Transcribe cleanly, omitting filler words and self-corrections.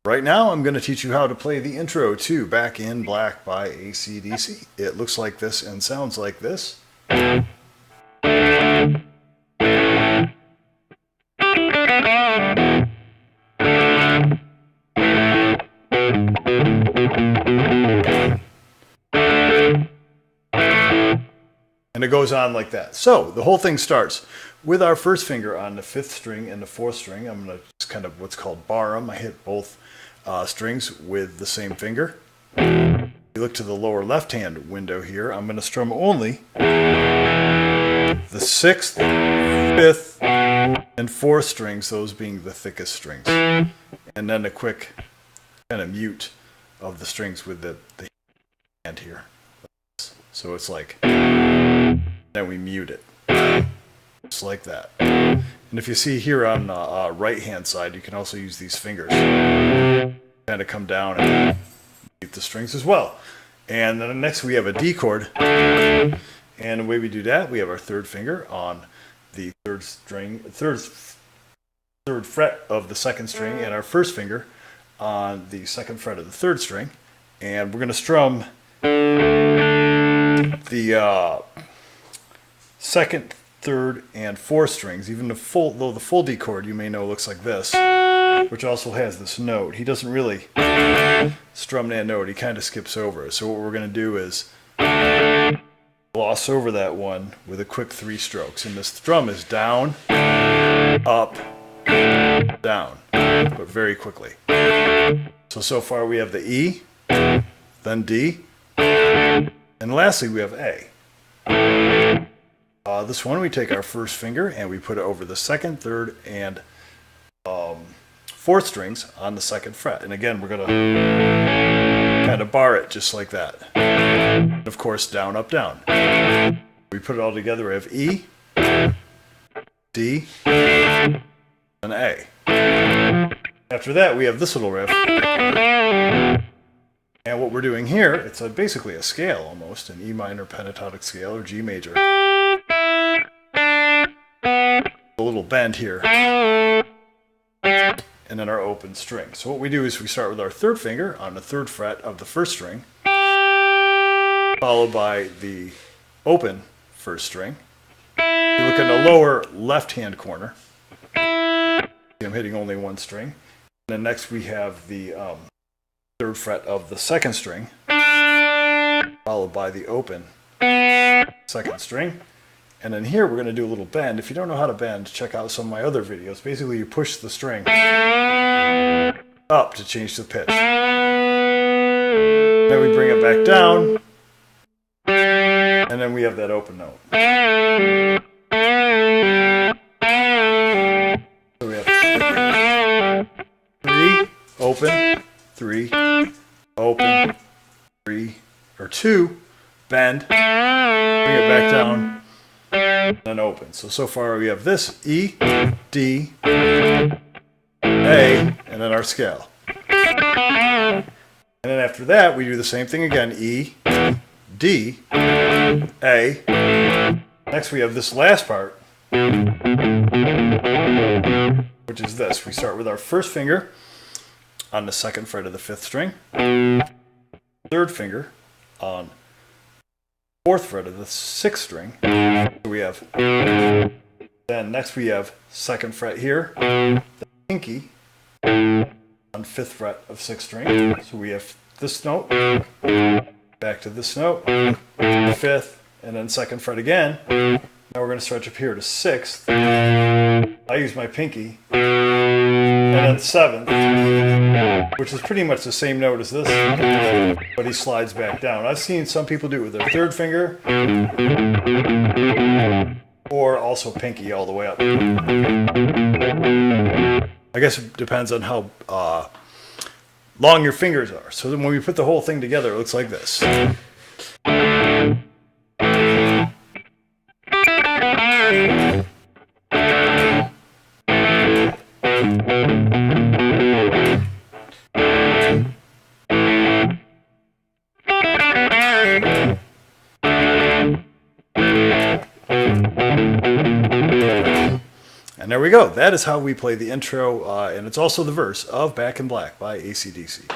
Right now, I'm going to teach you how to play the intro to Back in Black by AC/DC. It looks like this and sounds like this. And it goes on like that. So the whole thing starts with our first finger on the 5th string and the 4th string. I'm going to just kind of what's called bar them. I hit both strings with the same finger. You look to the lower left hand window here. I'm going to strum only the 6th, 5th, and 4th strings, those being the thickest strings. And then a quick kind of mute of the strings with the hand here. So it's like, then we mute it, just like that. And if you see here on the right hand side, you can also use these fingers kind of come down and mute the strings as well. And then next we have a D chord, and the way we do that, we have our 3rd finger on the 3rd string, 3rd fret of the 2nd string, and our 1st finger on the 2nd fret of the 3rd string, and we're going to strum the 2nd, 3rd, and 4th strings. Even though the full D chord you may know looks like this, which also has this note. He doesn't really strum that note. He kind of skips over it. So what we're going to do is gloss over that one with a quick 3 strokes. And this strum is down, up, down, but very quickly. So far we have the E, then D, and lastly we have A. This one we take our 1st finger and we put it over the 2nd, 3rd, and 4th strings on the 2nd fret. And again, we're going to kind of bar it just like that. And of course, down, up, down. We put it all together. We have E, D, and A. After that, we have this little riff. And what we're doing here, it's basically a scale almost, an E minor pentatonic scale or G major. A little bend here. And then our open string. So what we do is we start with our 3rd finger on the 3rd fret of the 1st string, followed by the open 1st string. You look in the lower left-hand corner. I'm hitting only 1 string. And then next we have the 3rd fret of the 2nd string, followed by the open 2nd string. And then here we're going to do a little bend. If you don't know how to bend, check out some of my other videos. Basically, you push the string up to change the pitch. Then we bring it back down, and then we have that open note. So we have 3, open, 3, open, 3, or 2, bend, bring it back down, and then open. So far we have this E, D, A, and then our scale. And then after that we do the same thing again, E, D, A. Next we have this last part, which is this. We start with our 1st finger on the 2nd fret of the 5th string, 3rd finger on 4th fret of the 6th string. So we have, then next we have 2nd fret here, the pinky on 5th fret of 6th string. So we have this note, back to this note, 5th, and then 2nd fret again. Now we're going to stretch up here to 6th. I use my pinky, and then 7th, which is pretty much the same note as this, but he slides back down. I've seen some people do it with their 3rd finger, or also pinky all the way up. I guess it depends on how long your fingers are. So then when we put the whole thing together, it looks like this. And there we we go. That is how we play the intro, and it's also the verse of Back in Black by AC/DC.